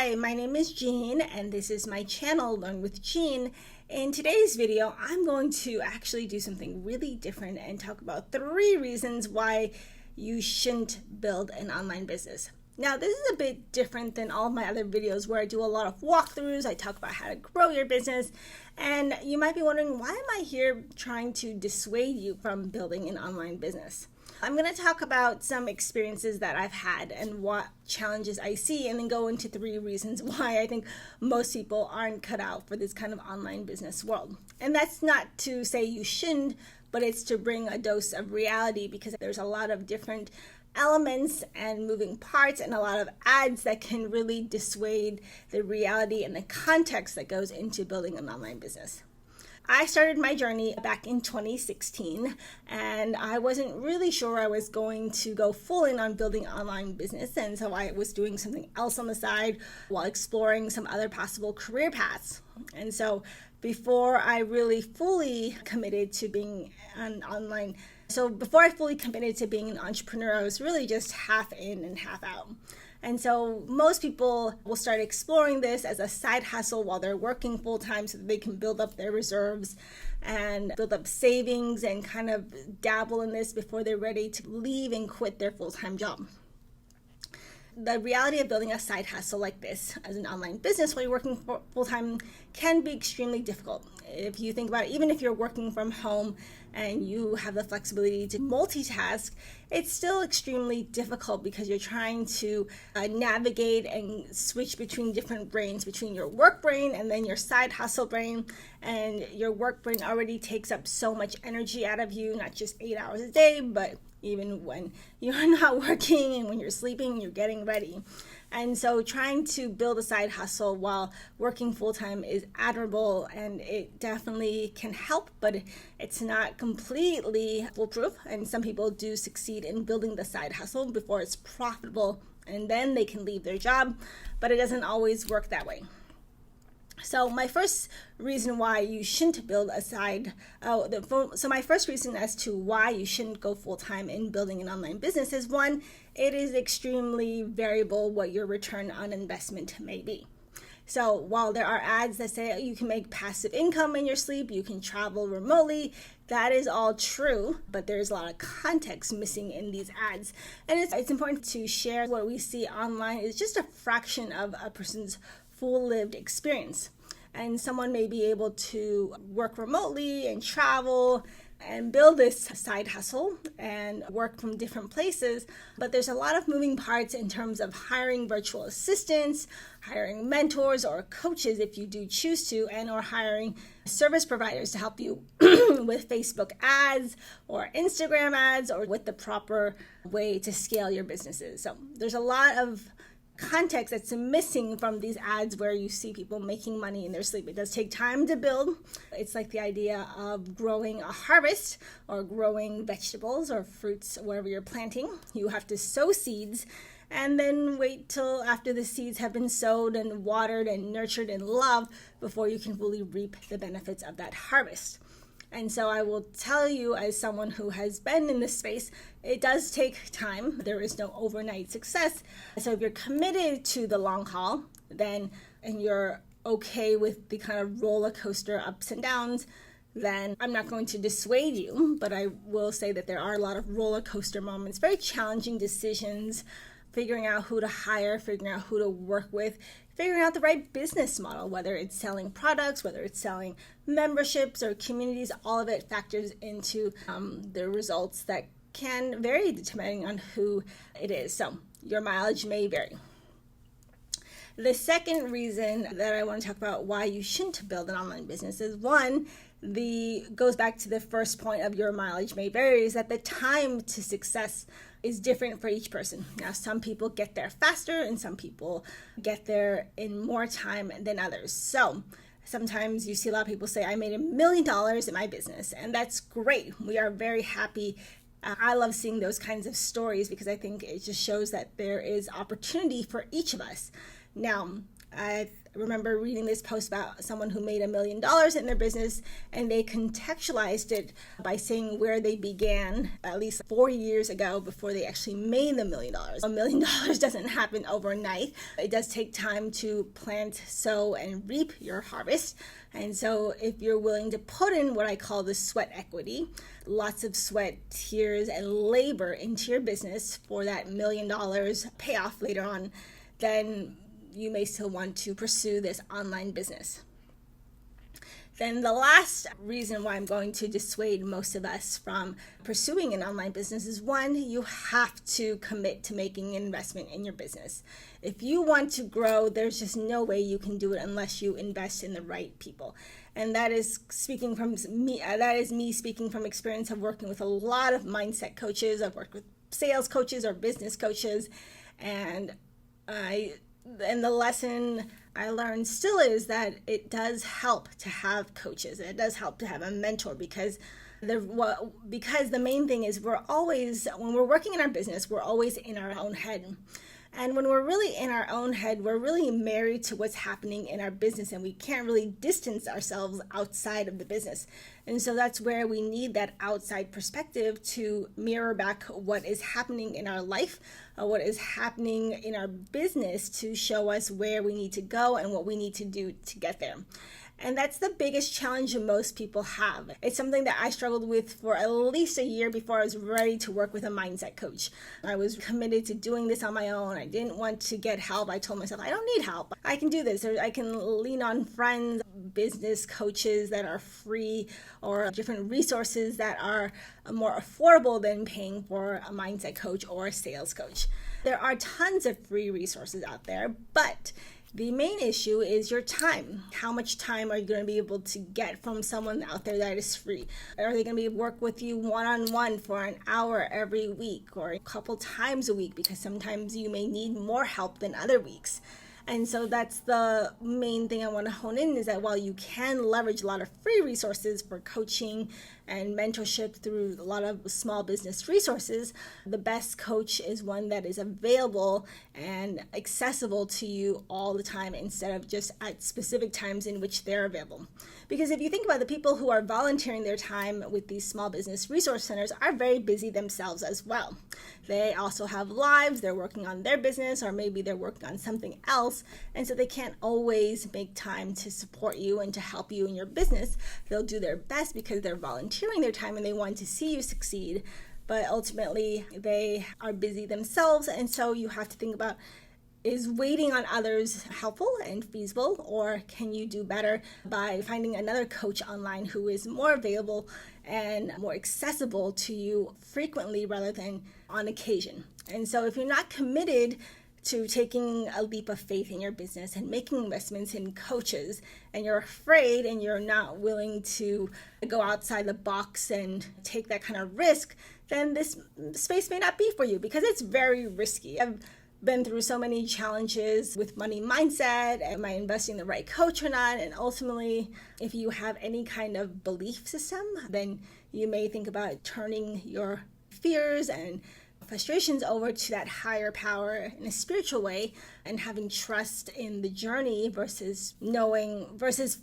Hi, my name is Jean and this is my channel, Learn with Jean. In today's video, I'm going to actually do something really different and talk about 3 reasons why you shouldn't build an online business. Now, this is a bit different than all of my other videos where I do a lot of walkthroughs. I talk about how to grow your business, and you might be wondering, why am I here trying to dissuade you from building an online business? I'm going to talk about some experiences that I've had and what challenges I see, and then go into 3 reasons why I think most people aren't cut out for this kind of online business world. And that's not to say you shouldn't, but it's to bring a dose of reality, because there's a lot of different elements and moving parts and a lot of ads that can really dissuade the reality and the context that goes into building an online business. I started my journey back in 2016, and I wasn't really sure I was going to go full in on building an online business, and so I was doing something else on the side while exploring some other possible career paths. And so before I really fully committed to being an online, before I fully committed to being an entrepreneur, I was really just half in and half out. And so most people will start exploring this as a side hustle while they're working full time so that they can build up their reserves and build up savings and kind of dabble in this before they're ready to leave and quit their full-time job. The reality of building a side hustle like this as an online business while you're working full-time can be extremely difficult. If you think about it, even if you're working from home and you have the flexibility to multitask, it's still extremely difficult because you're trying to navigate and switch between different brains, between your work brain and then your side hustle brain. And your work brain already takes up so much energy out of you, not just 8 hours a day, but even when you're not working and when you're sleeping, you're getting ready. And so trying to build a side hustle while working full-time is admirable, and it definitely can help, but it's not completely foolproof. And some people do succeed in building the side hustle before it's profitable, and then they can leave their job, but it doesn't always work that way. So my first reason why you shouldn't build a my first reason as to why you shouldn't go full-time in building an online business is, 1, it is extremely variable what your return on investment may be. So while there are ads that say you can make passive income in your sleep, you can travel remotely, that is all true, but there's a lot of context missing in these ads. And it's important to share what we see online is just a fraction of a person's full lived experience. And someone may be able to work remotely and travel and build this side hustle and work from different places, but there's a lot of moving parts in terms of hiring virtual assistants, hiring mentors or coaches if you do choose to, and or hiring service providers to help you with Facebook ads or Instagram ads or with the proper way to scale your businesses. So there's a lot of context that's missing from these ads where you see people making money in their sleep. It does take time to build. It's like the idea of growing a harvest or growing vegetables or fruits wherever you're planting. You have to sow seeds and then wait till after the seeds have been sowed and watered and nurtured and loved before you can fully reap the benefits of that harvest. And so I will tell you, as someone who has been in this space, it does take time. There is no overnight success. So if you're committed to the long haul, and you're okay with the kind of roller coaster ups and downs, then I'm not going to dissuade you, but I will say that there are a lot of roller coaster moments, very challenging decisions, figuring out who to hire, figuring out who to work with, figuring out the right business model, whether it's selling products, whether it's selling memberships or communities, all of it factors into the results that can vary depending on who it is. So your mileage may vary. The second reason that I want to talk about why you shouldn't build an online business is, 1, goes back to the first point of your mileage may vary, is that the time to success is different for each person. Now, some people get there faster and some people get there in more time than others. So sometimes you see a lot of people say, I made $1 million in my business, and that's great. We are very happy. I love seeing those kinds of stories because I think it just shows that there is opportunity for each of us. Now, I remember reading this post about someone who made $1 million in their business, and they contextualized it by saying where they began at least 4 years ago before they actually made the $1 million. $1 million doesn't happen overnight. It does take time to plant, sow, and reap your harvest. And so if you're willing to put in what I call the sweat equity, lots of sweat, tears, and labor into your business for that $1 million payoff later on, then you may still want to pursue this online business. Then the last reason why I'm going to dissuade most of us from pursuing an online business is, one, you have to commit to making an investment in your business. If you want to grow, there's just no way you can do it unless you invest in the right people. And that is speaking from me. That is me speaking from experience of working with a lot of mindset coaches. I've worked with sales coaches or business coaches, and the lesson I learned still is that it does help to have coaches. It does help to have a mentor, because the main thing is when we're working in our business, we're always in our own head. And when we're really in our own head, we're really married to what's happening in our business, and we can't really distance ourselves outside of the business. And so that's where we need that outside perspective to mirror back what is happening in our life, what is happening in our business, to show us where we need to go and what we need to do to get there. And that's the biggest challenge most people have. It's something that I struggled with for at least a year before I was ready to work with a mindset coach. I was committed to doing this on my own. I didn't want to get help. I told myself, I don't need help. I can do this. Or I can lean on friends, business coaches that are free, or different resources that are more affordable than paying for a mindset coach or a sales coach. There are tons of free resources out there, but the main issue is your time. How much time are you going to be able to get from someone out there that is free? Are they going to work with you one-on-one for an hour every week or a couple times a week? Because sometimes you may need more help than other weeks. And so that's the main thing I want to hone in, is that while you can leverage a lot of free resources for coaching and mentorship through a lot of small business resources, the best coach is one that is available and accessible to you all the time, instead of just at specific times in which they're available. Because if you think about the people who are volunteering their time with these small business resource centers are very busy themselves as well. They also have lives, they're working on their business, or maybe they're working on something else, and so they can't always make time to support you and to help you in your business. They'll do their best because they're volunteering their time and they want to see you succeed, but ultimately they are busy themselves. And so you have to think about, is waiting on others helpful and feasible, or can you do better by finding another coach online who is more available and more accessible to you frequently rather than on occasion? And so if you're not committed to taking a leap of faith in your business and making investments in coaches, and you're afraid and you're not willing to go outside the box and take that kind of risk, then this space may not be for you, because it's very risky. I've been through so many challenges with money mindset. Am I investing in the right coach or not? And ultimately, if you have any kind of belief system, then you may think about turning your fears and frustrations over to that higher power in a spiritual way, and having trust in the journey versus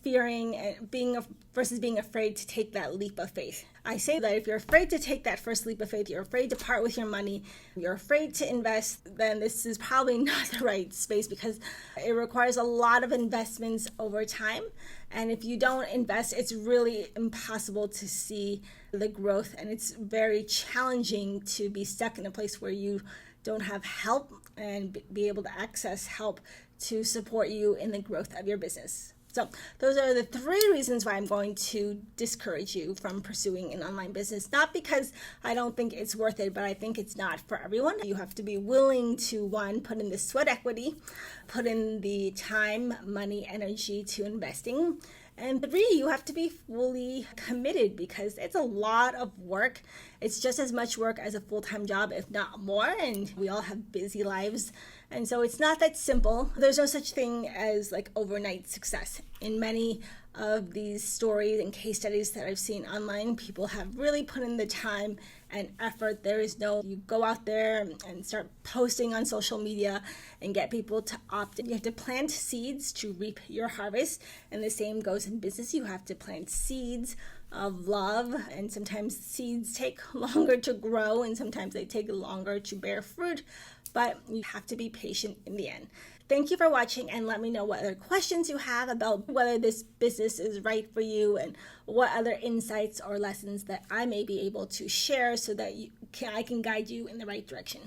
fearing and being afraid to take that leap of faith. I say that if you're afraid to take that first leap of faith, you're afraid to part with your money, you're afraid to invest, then this is probably not the right space, because it requires a lot of investments over time. And if you don't invest, it's really impossible to see the growth, and it's very challenging to be stuck in a place where you don't have help and be able to access help to support you in the growth of your business. So those are the 3 reasons why I'm going to discourage you from pursuing an online business. Not because I don't think it's worth it, but I think it's not for everyone. You have to be willing to, 1, put in the sweat equity, put in the time, money, energy to investing. And 3, you have to be fully committed, because it's a lot of work. It's just as much work as a full-time job, if not more. And we all have busy lives. And so it's not that simple. There's no such thing as like overnight success. In many of these stories and case studies that I've seen online, people have really put in the time and effort. There is no, you go out there and start posting on social media and get people to opt in. You have to plant seeds to reap your harvest. And the same goes in business. You have to plant seeds of love, and sometimes seeds take longer to grow and sometimes they take longer to bear fruit, but you have to be patient in the end. Thank you for watching, and let me know what other questions you have about whether this business is right for you and what other insights or lessons that I may be able to share so that I can guide you in the right direction.